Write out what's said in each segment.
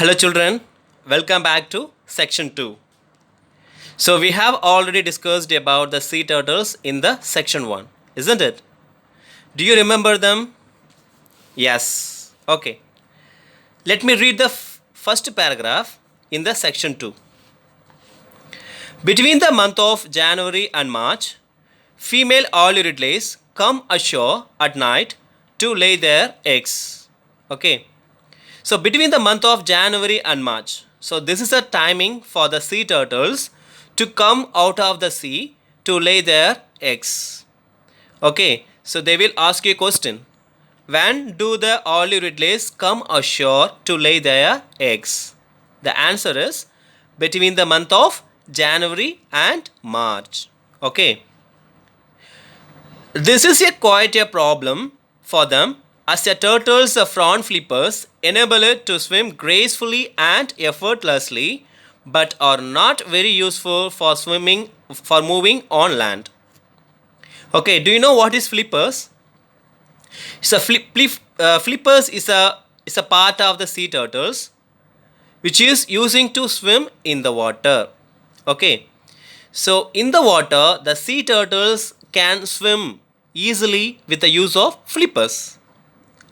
Hello children, welcome back to section 2. So we have already discussed about the sea turtles in the section 1, isn't it? Do you remember them? Yes. Okay. Let me read the first paragraph in the section 2. Between the month of January and March, female Aurelidae come ashore at night to lay their eggs. Okay. So between the month of January and March, so this is a timing for the sea turtles to come out of the sea to lay their eggs. Okay, so they will ask you a question. When do the Aurelidae come ashore to lay their eggs? The answer is between the month of January and March. Okay. This is quite a problem for them as the turtles' front flippers enable it to swim gracefully and effortlessly but are not very useful for moving on land. Okay, do you know what is flippers? So flippers is a part of the sea turtles which is using to swim in the water. Okay, so in the water the sea turtles can swim easily with the use of flippers.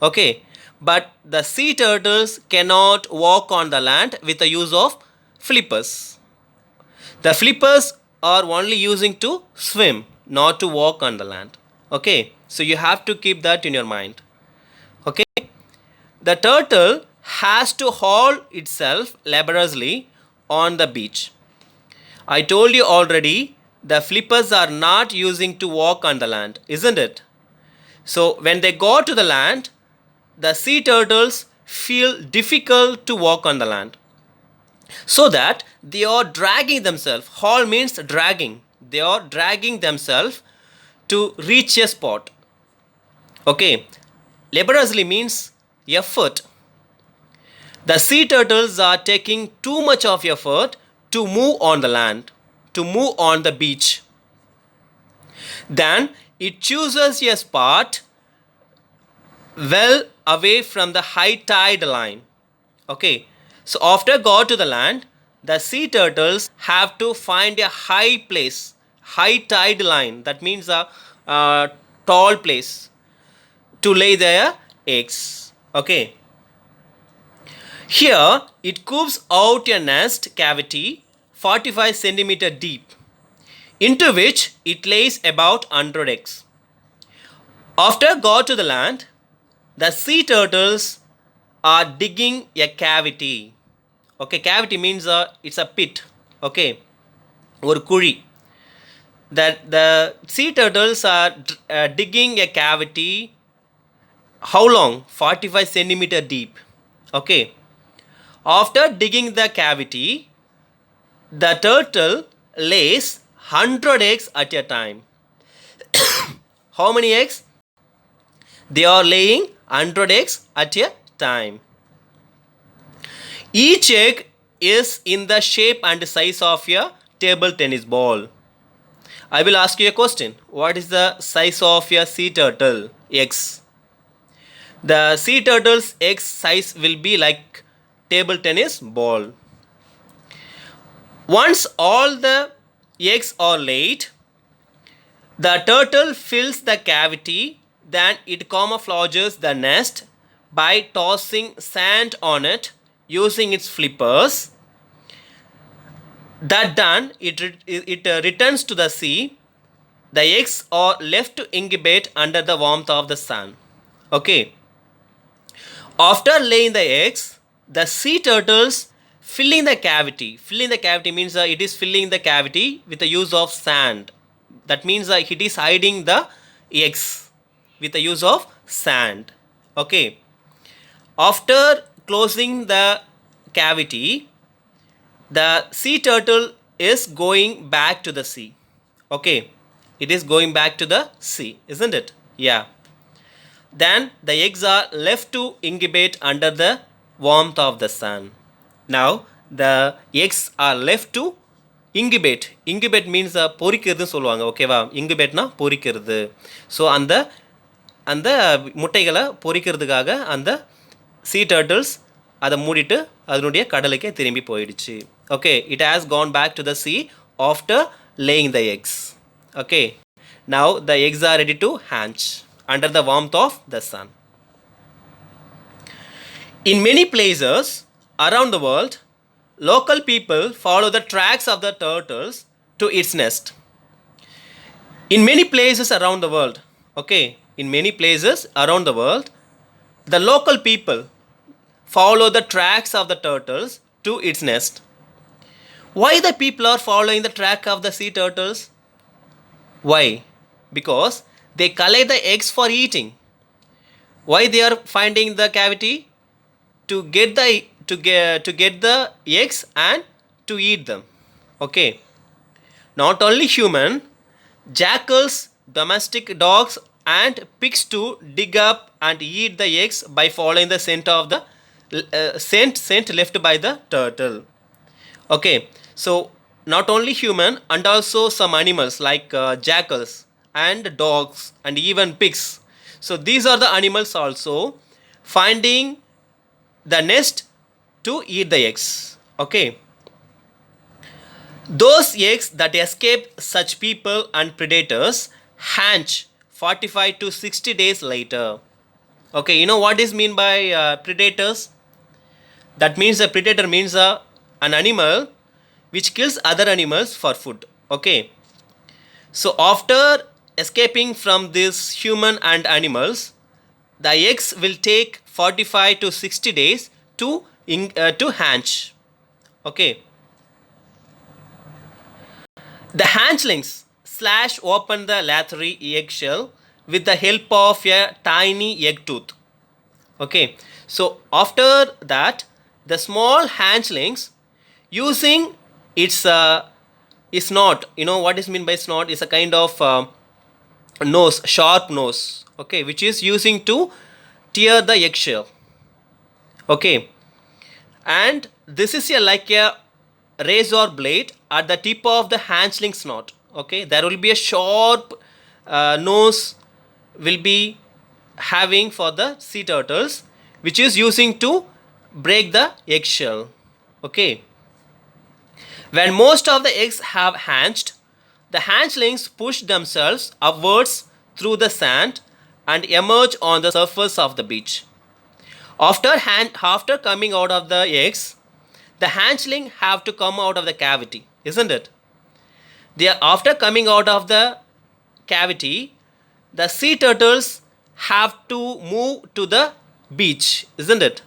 Okay, but the sea turtles cannot walk on the land with the use of flippers. The flippers are only using to swim, not to walk on the land. Okay, so you have to keep that in your mind. Okay, the turtle has to haul itself laboriously on the beach. I told you already the flippers are not using to walk on the land, isn't it? So when they go to the land, the sea turtles feel difficult to walk on the land. So that they are dragging themselves. Haul means dragging. They are dragging themselves to reach a spot. Okay. Laboriously means effort. The sea turtles are taking too much of effort to move on the land, to move on the beach. Then it chooses a spot well away from the high tide line. Okay, so after go to the land, the sea turtles have to find a high place, high tide line, that means a tall place to lay their eggs. Okay, here it coops out a nest cavity 45 centimeter deep into which it lays about 100 eggs. After go to the land, the sea turtles are digging a cavity. Okay, cavity means it's a pit. Okay, or kuri. That the sea turtles are digging a cavity. How long? 45 centimeter deep. Okay. After digging the cavity, the turtle lays 100 eggs at a time. How many eggs? They are laying 100 eggs at a time. Each egg is in the shape and size of a table tennis ball. I will ask you a question. What is the size of a sea turtle eggs? The sea turtle's egg size will be like table tennis ball. Once all the eggs are laid, the turtle fills the cavity. Then it camouflages the nest by tossing sand on it using its flippers. That done, it returns to the sea. The eggs are left to incubate under the warmth of the sun. Okay. After laying the eggs, the sea turtles filling the cavity. Filling the cavity means it is filling the cavity with the use of sand. That means it is hiding the eggs with the use of sand. Okay. After closing the cavity, the sea turtle is going back to the sea. Okay. It is going back to the sea, isn't it? Yeah. Then the eggs are left to incubate under the warmth of the sun. Now the eggs are left to incubate. Incubate means பொரிக்கிறது சொல்லுவாங்க. ஓகேவா? Incubateனா பொரிக்கிறது. So அந்த முட்டைகளை பொரிக்கிறதுக்காக அந்த sea turtles அதை மூடிட்டு அதனுடைய கடலுக்கே திரும்பி போயிடுச்சு. Okay, it has gone back to the sea after laying the eggs. Okay, now the eggs are ready to hatch under the warmth of the sun. In many places around the world, local people follow the tracks of the turtles to its nest. In many places around the world, okay, in many places around the world, the local people follow the tracks of the turtles to its nest. Why the people are following the track of the sea turtles? Why? Because they collect the eggs for eating. Why they are finding the cavity? To get the eggs and to eat them. Okay, not only human, jackals, domestic dogs and pigs too dig up and eat the eggs by following the scent of the scent left by the turtle. Okay, so not only human and also some animals like jackals and dogs and even pigs. So these are the animals also finding the nest to eat the eggs. Okay, those eggs that escape such people and predators hatch 45 to 60 days later. Okay, you know what is mean by predators? That means a predator means an animal which kills other animals for food. Okay, so after escaping from these human and animals, the eggs will take 45 to 60 days to hatch. Okay, the hatchlings slash open the lateral eggshell with the help of a tiny egg tooth. Okay, so after that the small hatchlings using its snot, you know what is mean by snot, is a kind of nose, sharp nose, okay, which is using to tear the eggshell. Okay, and this is like a razor blade at the tip of the hatchling snot. Okay, there will be a sharp nose will be having for the sea turtles, which is using to break the eggshell. Okay, when most of the eggs have hatched, the hatchlings push themselves upwards through the sand and emerge on the surface of the beach. After coming out of the eggs, the hatchling have to come out of the cavity, isn't it? After coming out of the cavity, the sea turtles have to move to the beach, isn't it?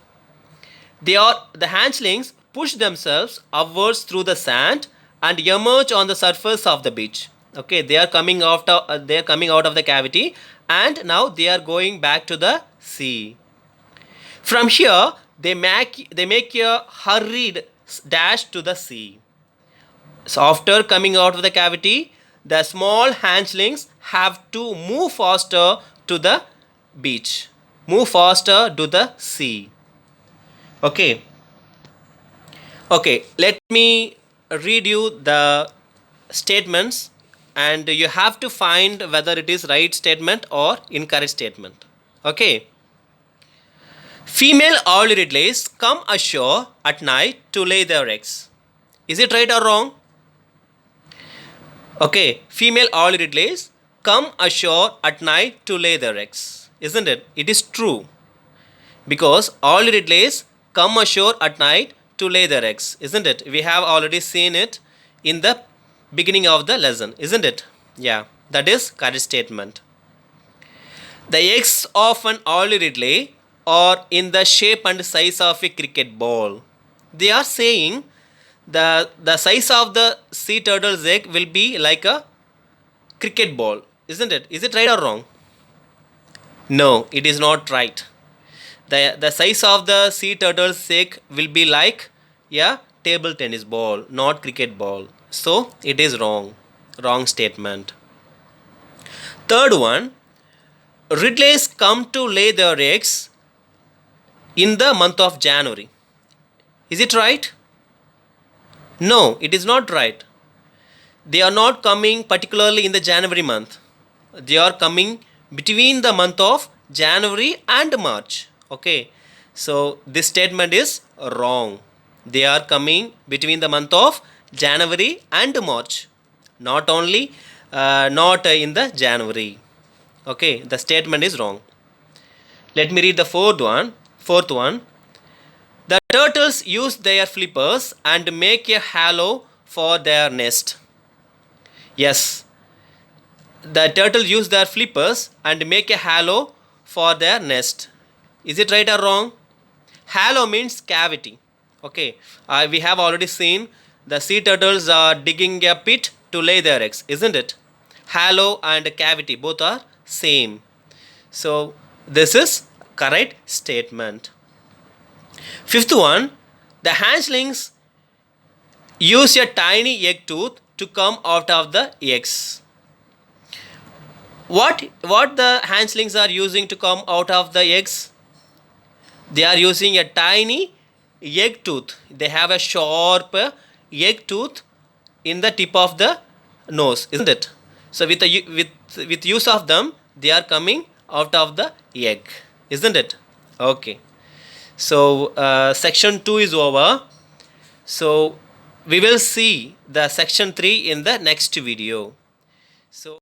The hatchlings push themselves upwards through the sand and emerge on the surface of the beach. Okay, they are coming out of the cavity and now they are going back to the sea. From here they make a hurried dash to the sea. So after coming out of the cavity, the small hatchlings have to move faster to the beach, move faster to the sea. Okay, let me read you the statements and you have to find whether it is right statement or incorrect statement. Okay, female owl ridleys come ashore at night to lay their eggs. Is it right or wrong? Okay, female owl ridleys come ashore at night to lay their eggs, isn't it? It is true, because owl ridleys come ashore at night to lay their eggs, isn't it? We have already seen it in the beginning of the lesson, isn't it? Yeah, that is correct statement. The eggs of an owl ridley are in the shape and size of a cricket ball. They are saying the size of the sea turtle's egg will be like a cricket ball, isn't it? Is it right or wrong? No, it is not right. The size of the sea turtle's egg will be like a table tennis ball, not cricket ball. So it is wrong statement. Third one, ridleys come to lay their eggs in the month of January. Is it right? No, it is not right. They are not coming particularly in the January month. They are coming between the month of January and March. Okay, So this statement is wrong. They are coming between the month of January and March, not only not in the January. Okay, the statement is wrong. Let me read the fourth one. The turtles use their flippers and make a hollow for their nest. Yes, the turtle use their flippers and make a hollow for their nest. Is it right or wrong? Hollow means cavity. Okay, we have already seen the sea turtles are digging a pit to lay their eggs, isn't it? Hollow and cavity both are same. So this is correct statement. Fifth one, the hatchlings use a tiny egg tooth to come out of the eggs. What the hatchlings are using to come out of the eggs? They are using a tiny egg tooth. They have a sharp egg tooth in the tip of the nose, isn't it? So with use of them, they are coming out of the egg, isn't it? Okay. So section 2 is over. So we will see the section 3 in the next video. So